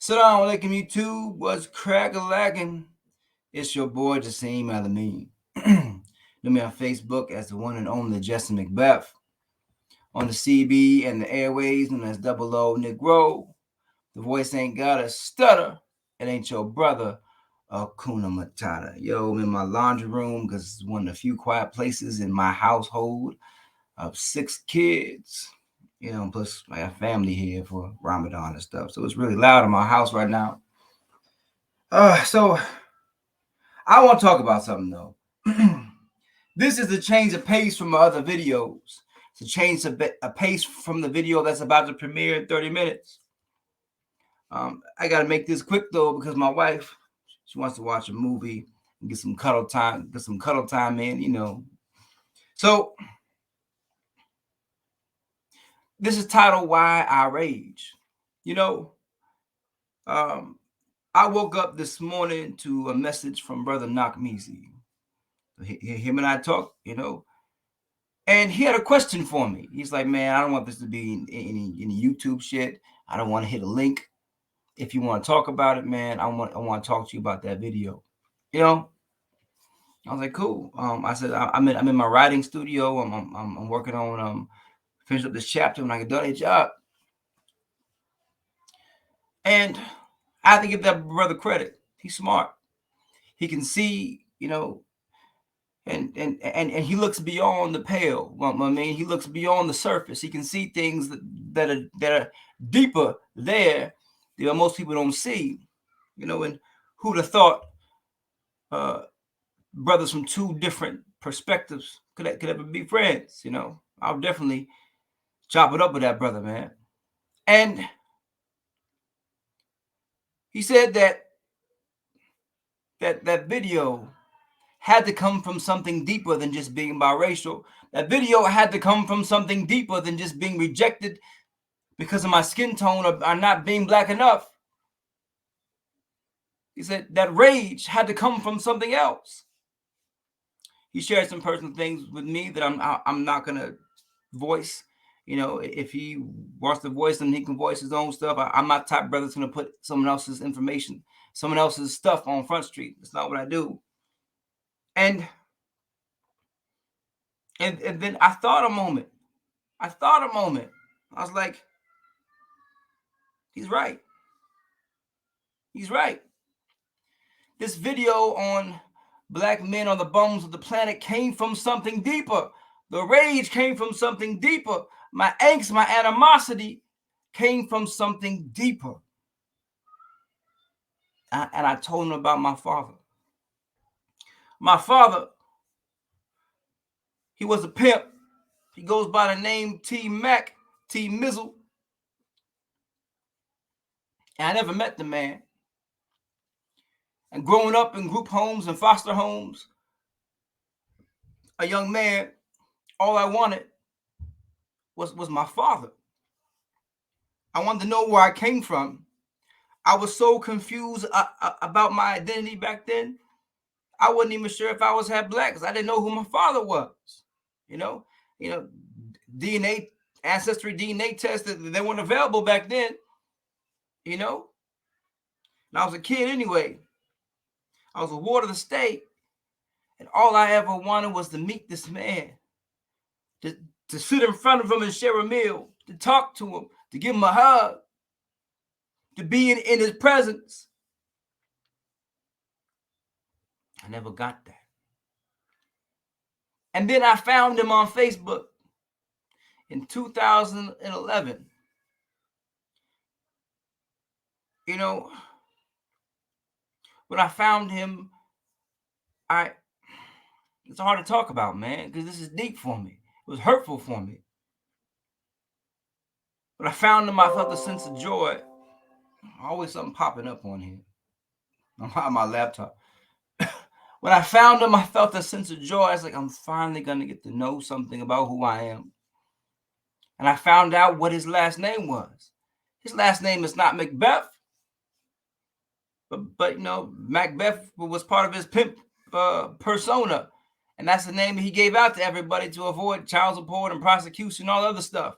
Assalamu alaikum YouTube, what's crack-a-lacking? It's your boy Jassim Alameen. Know me on Facebook as the one and only Justin MacBeth. On the CB and the airways known as Double O Negro. The voice ain't got a stutter. It ain't your brother, Akuna Matata. Yo, I'm in my laundry room because it's one of the few quiet places in my household of 6 kids. You know, plus I have family here for Ramadan and stuff. So it's really loud in my house right now. So I want to talk about something though. This is a change of pace from my other videos. It's a change of a pace from the video that's about to premiere in 30 minutes. I got to make this quick though because my wife, she wants to watch a movie and get some cuddle time in, you know. So this is titled Why I Rage. You know, I woke up this morning to a message from Brother Knockmeezy. Him and I talked, you know, and he had a question for me. He's like, man, I don't want this to be any YouTube shit. I don't want to hit a link. If you want to talk about it, man, I want to talk to you about that video. You know, I was like, cool. I said, I'm in my writing studio. I'm working on finish up this chapter when I get done a job. And I have to give that brother credit. He's smart. He can see, you know, and he looks beyond the pale. I mean, he looks beyond the surface. He can see things that are deeper there that most people don't see. You know, and who'd have thought brothers from two different perspectives could ever be friends? You know, I'll definitely chop it up with that brother, man. And he said that video had to come from something deeper than just being biracial. That video had to come from something deeper than just being rejected because of my skin tone or not being black enough. He said that rage had to come from something else. He shared some personal things with me that I'm not gonna voice. You know, if he wants to voice them, he can voice his own stuff. I'm not the type of brother that's gonna put someone else's information, someone else's stuff on Front Street. That's not what I do. And then I thought a moment. I was like, he's right. He's right. This video on black men on the bones of the planet came from something deeper. The rage came from something deeper. My angst, my animosity came from something deeper. And I told him about my father. My father, he was a pimp. He goes by the name Tmac, T Mizzle. And I never met the man. And growing up in group homes and foster homes, a young man, all I wanted was my father. I wanted to know where I came from. I was so confused about my identity back then. I wasn't even sure if I was half black because I didn't know who my father was. You know, DNA, ancestry DNA tests, they weren't available back then. You know, and I was a kid anyway. I was a ward of the state, and all I ever wanted was to meet this man, to sit in front of him and share a meal, to talk to him, to give him a hug, to be in his presence. I never got that. And then I found him on Facebook in 2011. You know, when I found him, it's hard to talk about, man, because this is deep for me. It was hurtful for me. When I found him, I felt a sense of joy. Always something popping up on here. I'm on my laptop. When I found him, I felt a sense of joy. I was like, I'm finally going to get to know something about who I am. And I found out what his last name was. His last name is not MacBeth. But you know, MacBeth was part of his pimp persona. And that's the name he gave out to everybody to avoid child support and prosecution and all other stuff.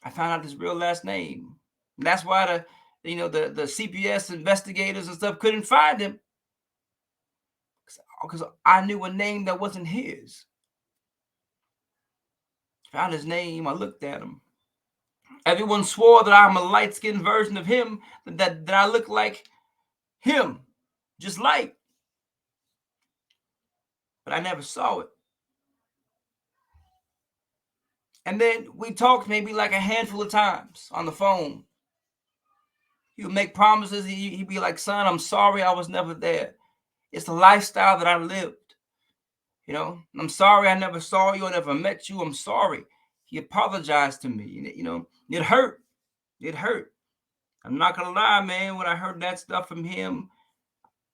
I found out his real last name. And that's why the CPS investigators and stuff couldn't find him because I knew a name that wasn't his. Found his name. I looked at him. Everyone swore that I'm a light-skinned version of him, that I look like him, just light. But I never saw it. And then we talked maybe like a handful of times on the phone. He would make promises. He'd be like, son, I'm sorry I was never there. It's the lifestyle that I lived. I'm sorry I never saw you. I never met you. I'm sorry. He apologized to me. It hurt. It hurt. I'm not going to lie, man. When I heard that stuff from him,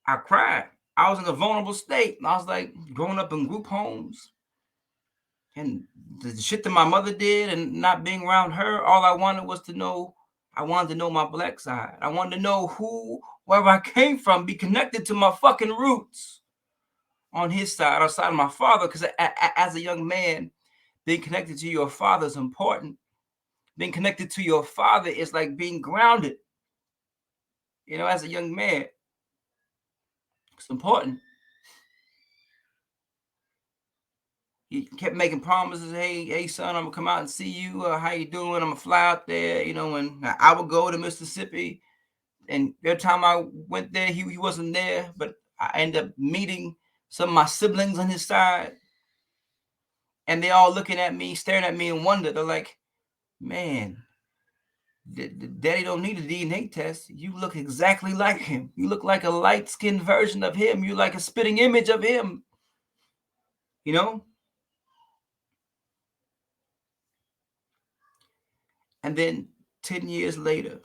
I cried. I was in a vulnerable state. I was like growing up in group homes and the shit that my mother did and not being around her. All I wanted was to know. I wanted to know my black side. I wanted to know wherever I came from, be connected to my fucking roots on his side, outside of my father. Because as a young man, being connected to your father is important. Being connected to your father is like being grounded. As a young man, it's important. He kept making promises. Hey, son, I'm gonna come out and see you. How you doing? I'm gonna fly out there. And I would go to Mississippi. And every time I went there, he wasn't there. But I ended up meeting some of my siblings on his side. And they all looking at me, staring at me in wonder. They're like, man, Daddy don't need a DNA test. You look exactly like him. You look like a light-skinned version of him. You're like a spitting image of him. And then 10 years later,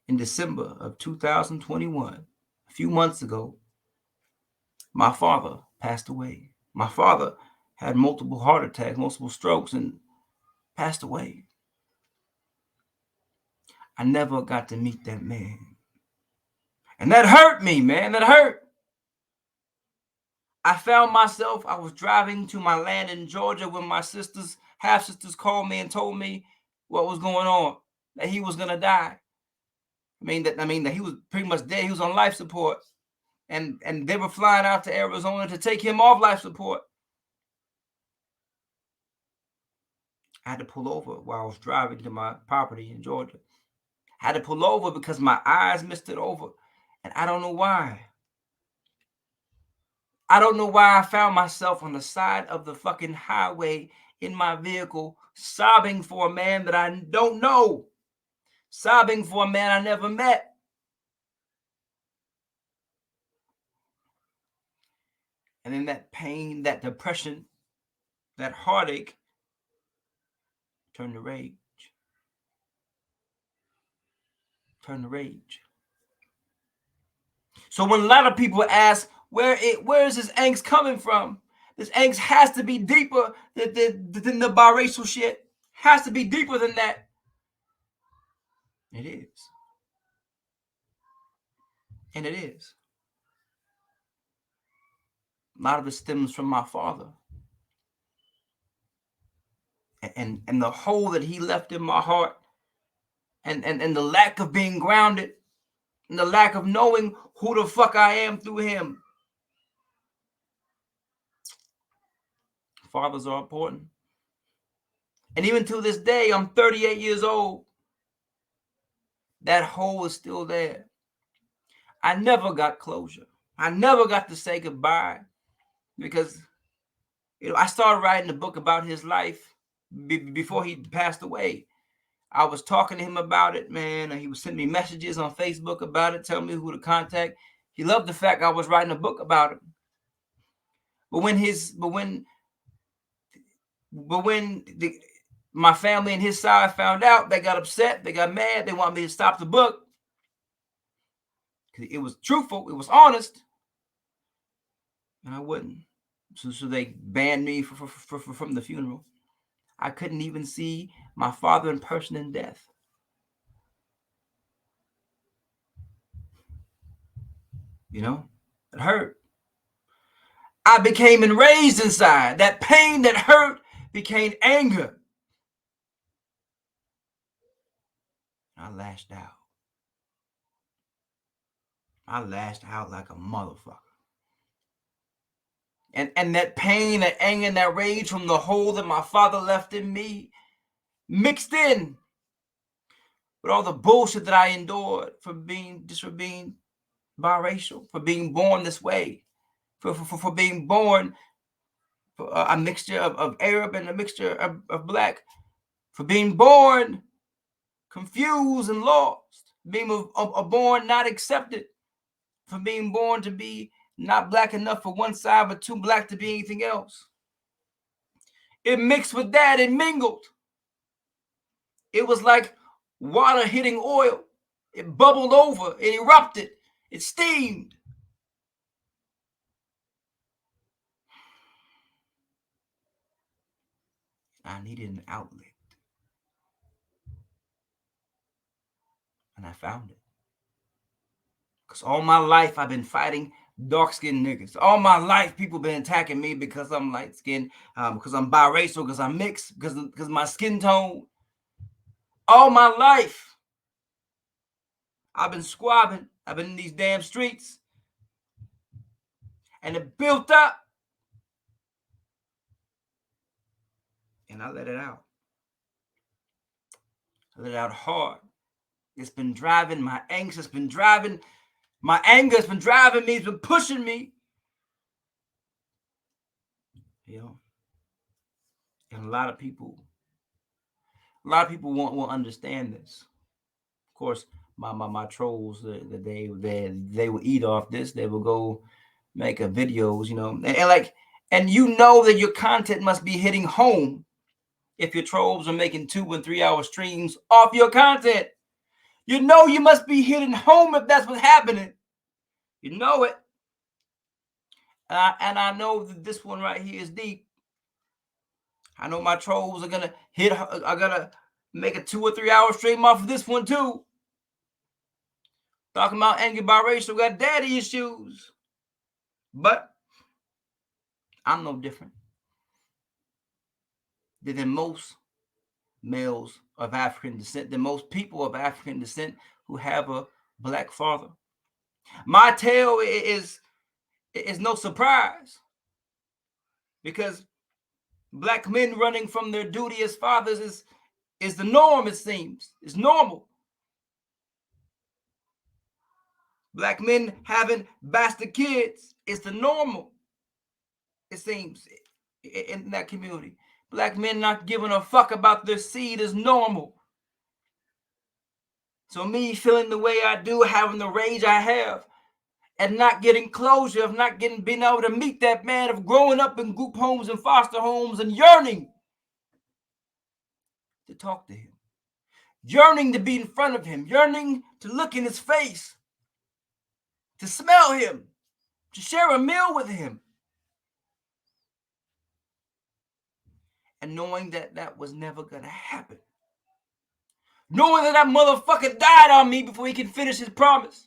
in December of 2021, a few months ago, my father passed away. My father had multiple heart attacks, multiple strokes, and passed away. I never got to meet that man. And that hurt me, man. That hurt. I found myself, I was driving to my land in Georgia when my half-sisters called me and told me what was going on, that he was going to die. That he was pretty much dead. He was on life support. And they were flying out to Arizona to take him off life support. I had to pull over while I was driving to my property in Georgia. I had to pull over because my eyes missed it over. And I don't know why. I don't know why I found myself on the side of the fucking highway in my vehicle, sobbing for a man that I don't know, sobbing for a man I never met. And then that pain, that depression, that heartache turned to rage. Turned to rage. So when a lot of people ask, where is this angst coming from? This angst has to be deeper than the biracial shit. Has to be deeper than that. It is. And it is. A lot of it stems from my father. And the hole that he left in my heart. And the lack of being grounded. And the lack of knowing who the fuck I am through him. Fathers are important. And even to this day, I'm 38 years old. That hole is still there. I never got closure. I never got to say goodbye because, I started writing a book about his life before he passed away. I was talking to him about it, man. And he was sending me messages on Facebook about it, telling me who to contact. He loved the fact I was writing a book about it. But when my family and his side found out, they got upset, they got mad, they wanted me to stop the book. It was truthful, it was honest, and I wouldn't. So they banned me from the funeral. I couldn't even see my father in person in death. It hurt. I became enraged inside. That pain that hurt became anger. I lashed out. I lashed out like a motherfucker. And that pain, that anger, and that rage from the hole that my father left in me mixed in with all the bullshit that I endured for being biracial, for being born this way, for being born a mixture of Arab and a mixture of black, for being born confused and lost, being born not accepted, for being born to be not black enough for one side, but too black to be anything else. It mixed with that, it mingled. It was like water hitting oil. It bubbled over, it erupted, it steamed. I needed an outlet. And I found it. Because all my life I've been fighting dark-skinned niggas. All my life people been attacking me because I'm light-skinned, because I'm biracial, because I'm mixed, because my skin tone. All my life I've been squabbing. I've been in these damn streets. And it built up. And I let it out. I let it out hard. It's been driving my angst. It's been driving my anger. It's been driving me. It's been pushing me. You know? And a lot of people won't understand this. Of course, my trolls, they will eat off this. They will go make a videos, you know, and you know that your content must be hitting home if your trolls are making 2 and 3 hour streams off your content. You know you must be hitting home if that's what's happening. You know it. And I know that this one right here is deep. I know my trolls are gonna make a 2 or 3 hour stream off of this one too. Talking about angry biracial got daddy issues. But I'm no different than most males of African descent, than most people of African descent who have a black father. My tale is no surprise, because black men running from their duty as fathers is the norm, it seems. It's normal. Black men having bastard kids is the normal, it seems, in that community. Black men not giving a fuck about their seed is normal. So me feeling the way I do, having the rage I have, and not getting closure, of not being able to meet that man, of growing up in group homes and foster homes and yearning to talk to him, yearning to be in front of him, yearning to look in his face, to smell him, to share a meal with him. And knowing that that was never going to happen. Knowing that motherfucker died on me before he can finish his promise,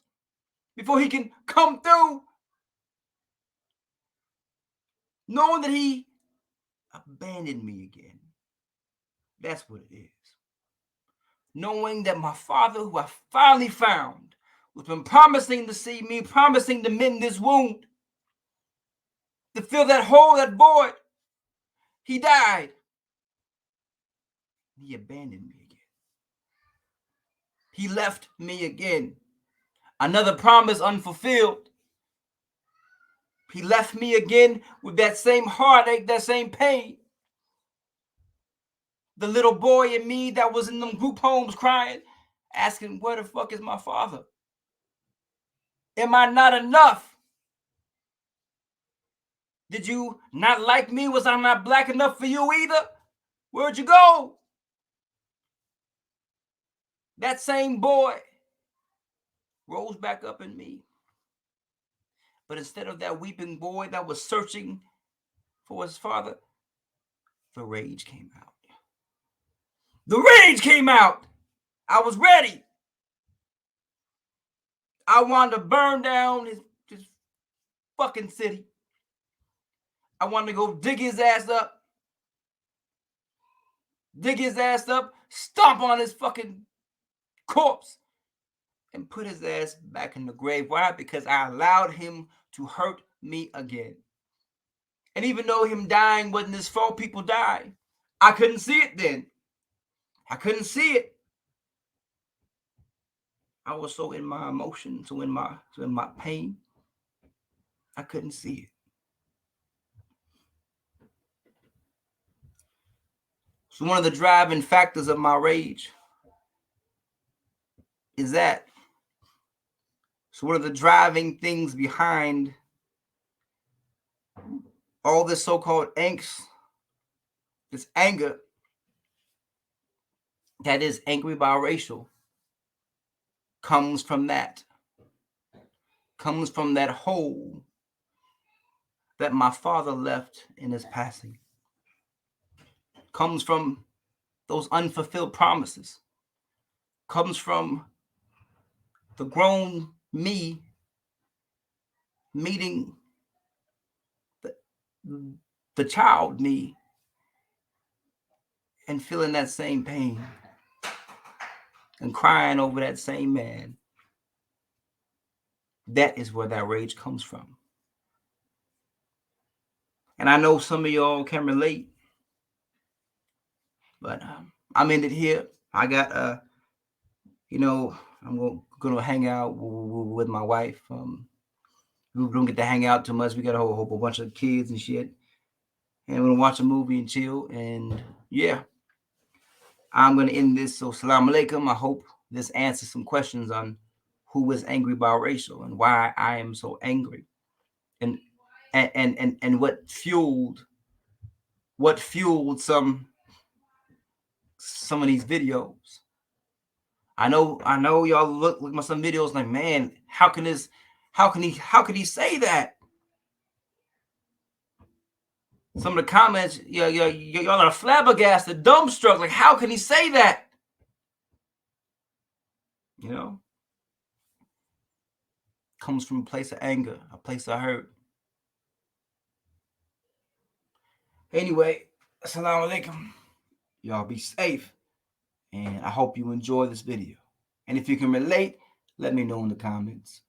before he can come through. Knowing that he abandoned me again. That's what it is. Knowing that my father, who I finally found, was been promising to see me, promising to mend this wound, to fill that hole, that void. He died. He abandoned me again. He left me again. Another promise unfulfilled. He left me again with that same heartache, that same pain. The little boy in me that was in them group homes crying, asking, where the fuck is my father? Am I not enough? Did you not like me? Was I not black enough for you either? Where'd you go? That same boy rose back up in me. But instead of that weeping boy that was searching for his father, the rage came out. The rage came out. I was ready. I wanted to burn down his fucking city. I wanted to go dig his ass up. Dig his ass up, stomp on his fucking corpse, and put his ass back in the grave. Why? Because I allowed him to hurt me again. And even though him dying wasn't his fault, people died. I couldn't see it then. I couldn't see it. I was so in my emotion, so in my pain. I couldn't see it. So one of the driving factors of my rage is that. So one of the driving things behind all this so-called angst, this anger that is angry biracial, comes from that hole that my father left in his passing. Comes from those unfulfilled promises. Comes from the grown me meeting the child me and feeling that same pain and crying over that same man. That is where that rage comes from. And I know some of y'all can relate, but I'm in it here. I got, I'm going to hang out with my wife. We don't get to hang out too much. We got a whole bunch of kids and shit. And we're going to watch a movie and chill. And yeah, I'm going to end this. So, salam alaikum. I hope this answers some questions on who is angry biracial and why I am so angry. And what fueled some of these videos. I know y'all look at some videos like, man, how can he say that? Some of the comments, y'all are flabbergasted, dumbstruck. Like, how can he say that? Comes from a place of anger, a place of hurt. Anyway, assalamu alaikum. Y'all be safe. And I hope you enjoy this video. And if you can relate, let me know in the comments.